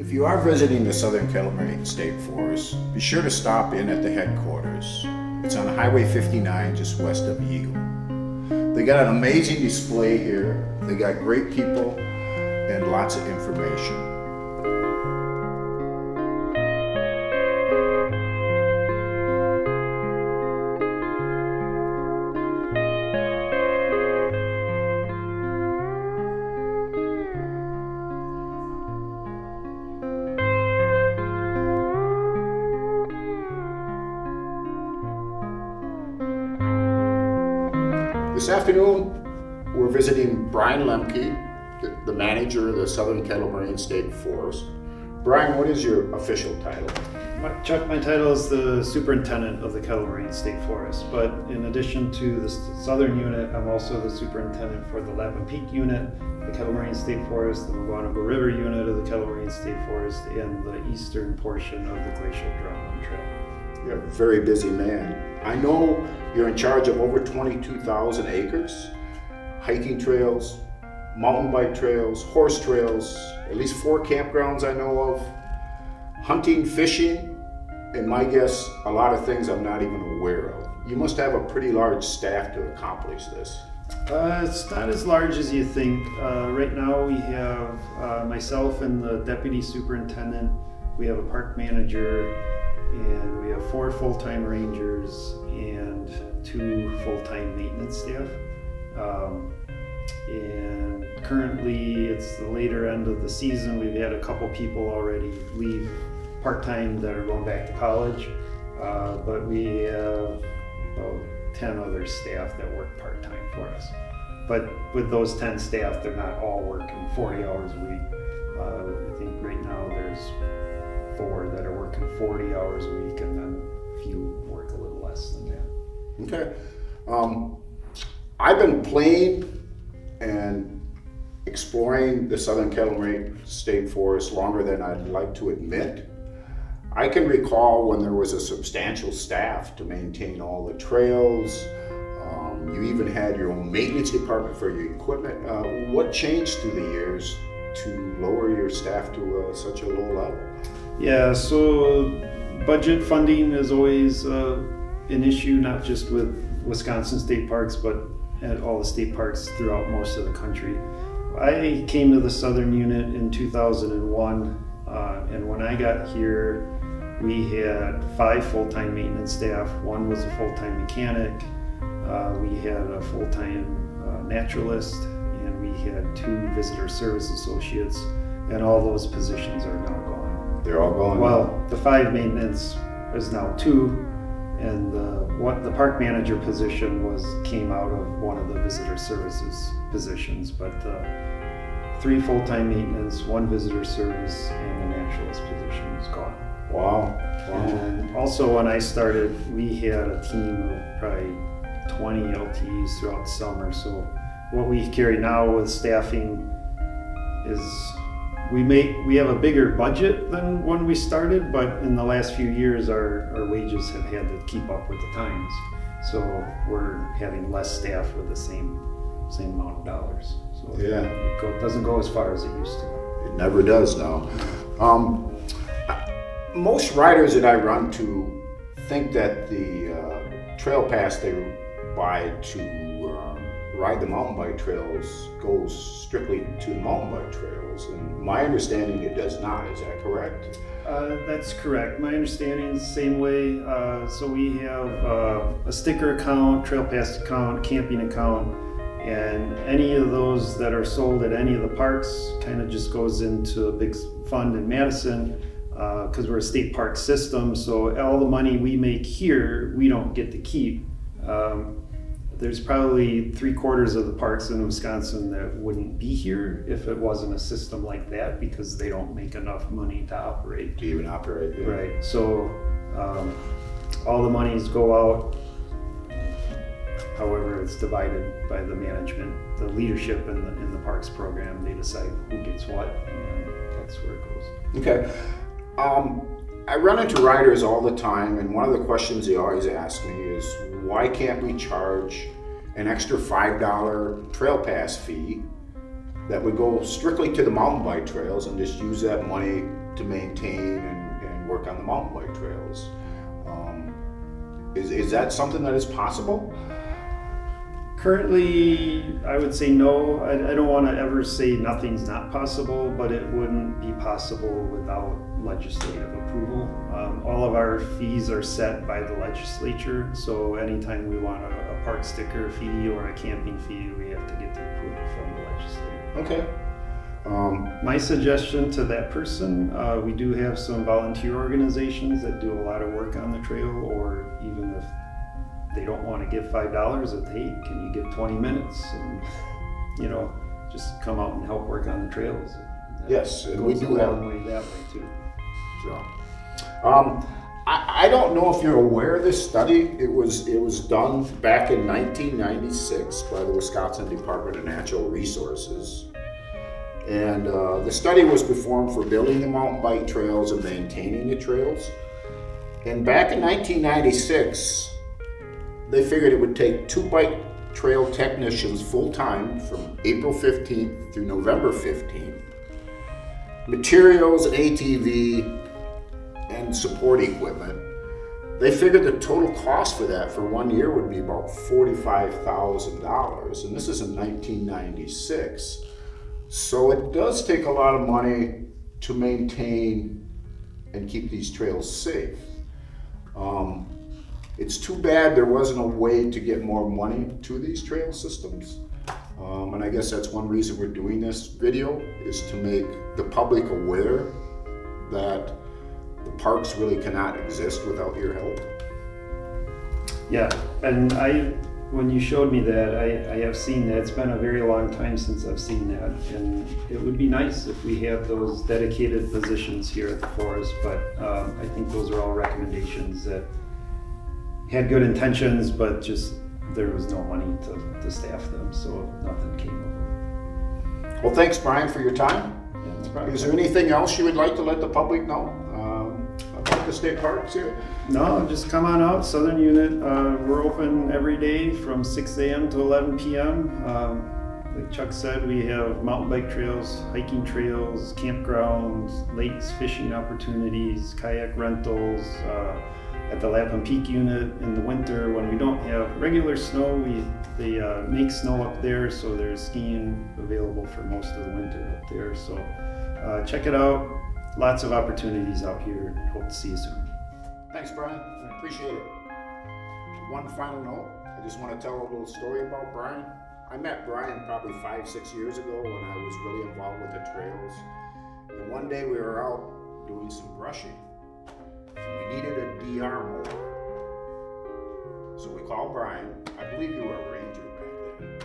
If you are visiting the Southern California State Forest, be sure to stop in at the headquarters. It's on Highway 59, just west of Eagle. They got an amazing display here. They got great people and lots of information. This afternoon, we're visiting Brian Lemke, the manager of the Southern California State Forest. Brian, what is your official title? Chuck, my title is the superintendent of the California State Forest, but in addition to the southern unit, I'm also the superintendent for the Lapin Peak unit, the California State Forest, the Moguanago River unit of the California State Forest, and the eastern portion of the Glacial Drumlin Trail. You're a very busy man. I know you're in charge of over 22,000 acres, hiking trails, mountain bike trails, horse trails, at least 4 campgrounds I know of, hunting, fishing, and my guess, a lot of things I'm not even aware of. You must have a pretty large staff to accomplish this. It's not as large as you think. Right now we have myself and the deputy superintendent, we have a park manager, and we have 4 full-time rangers and 2 full-time maintenance staff. And currently it's the later end of the season. We've had a couple people already leave part-time that are going back to college, but we have about 10 other staff that work part-time for us. But with those 10 staff, they're not all working 40 hours a week. I think right now there's 4 that are working 40 hours a week, and then a few work a little less than that. Okay. I've been playing and exploring the Southern California State Forest longer than I'd like to admit. I can recall when there was a substantial staff to maintain all the trails. You even had your own maintenance department for your equipment. What changed through the years to lower your staff to such a low level? Yeah, so budget funding is always an issue, not just with Wisconsin state parks, but at all the state parks throughout most of the country. I came to the Southern Unit in 2001, and when I got here, we had 5 full-time maintenance staff. 1 was a full-time mechanic. We had a full-time naturalist, and we had 2 visitor service associates, and all those positions are now gone. They're all gone? Well, the 5 maintenance is now 2, and the park manager position came out of one of the visitor services positions, but 3 full-time maintenance, 1 visitor service, and the naturalist position is gone. Wow. And also when I started, we had a team of probably 20 LTEs throughout the summer. So what we carry now with staffing is we have a bigger budget than when we started, but in the last few years our wages have had to keep up with the times. So we're having less staff with the same amount of dollars. So yeah, it doesn't go as far as it used to. It never does now. Most riders that I run to think that the trail pass they buy to ride the mountain bike trails goes strictly to the mountain bike trails, and my understanding it does not. Is that correct? That's correct. My understanding is the same way. So we have a sticker account, trail pass account, camping account, and any of those that are sold at any of the parks kind of just goes into a big fund in Madison, because we're a state park system. So all the money we make here, we don't get to keep. There's probably 3/4 of the parks in Wisconsin that wouldn't be here if it wasn't a system like that, because they don't make enough money to operate. To even operate. Yeah. Right. So all the monies go out. However, it's divided by the management, the leadership in the parks program. They decide who gets what, and that's where it goes. Okay. I run into riders all the time, and one of the questions they always ask me is, why can't we charge an extra $5 trail pass fee that would go strictly to the mountain bike trails and just use that money to maintain and work on the mountain bike trails. Is that something that is possible? Currently, I would say no. I don't want to ever say nothing's not possible, but it wouldn't be possible without legislative approval. All of our fees are set by the legislature, so anytime we want a park sticker fee or a camping fee, we have to get the approval from the legislature. Okay. My suggestion to that person, we do have some volunteer organizations that do a lot of work on the trail, or even if they don't want to give $5, that hey, can you give 20 minutes and just come out and help work on the trails. Yes, and we do a have long way that way too. So, I don't know if you're aware of this study. It was done back in 1996 by the Wisconsin Department of Natural Resources. And the study was performed for building the mountain bike trails and maintaining the trails. And back in 1996, they figured it would take 2 bike trail technicians full-time from April 15th through November 15th, materials, ATV, and support equipment. They figured the total cost for that for 1 year would be about $45,000, and this is in 1996. So it does take a lot of money to maintain and keep these trails safe. It's too bad there wasn't a way to get more money to these trail systems. And I guess that's one reason we're doing this video, is to make the public aware that the parks really cannot exist without your help. Yeah, and when you showed me that, I have seen that. It's been a very long time since I've seen that, and it would be nice if we had those dedicated positions here at the forest, but I think those are all recommendations that had good intentions, but just there was no money to staff them, so nothing came of them. Well, thanks, Brian, for your time. Yeah, no problem. Is there anything else you would like to let the public know about the state parks here? No, just come on out, Southern Unit. We're open every day from 6 a.m. to 11 p.m. Like Chuck said, we have mountain bike trails, hiking trails, campgrounds, lakes, fishing opportunities, kayak rentals. At the Lapham Peak unit in the winter, when we don't have regular snow, they make snow up there, so there's skiing available for most of the winter up there. So check it out. Lots of opportunities out here. Hope to see you soon. Thanks, Brian. I appreciate it. One final note, I just want to tell a little story about Brian. I met Brian probably 5-6 years ago when I was really involved with the trails. And one day we were out doing some brushing. We needed a DNR mower. So we called Brian. I believe you were a ranger back then.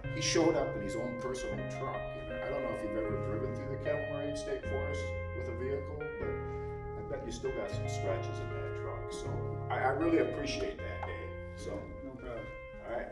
And he showed up in his own personal truck. And I don't know if you've ever driven through the Kettle Moraine State Forest with a vehicle, but I bet you still got some scratches in that truck. So I really appreciate that day. So, No problem. all right.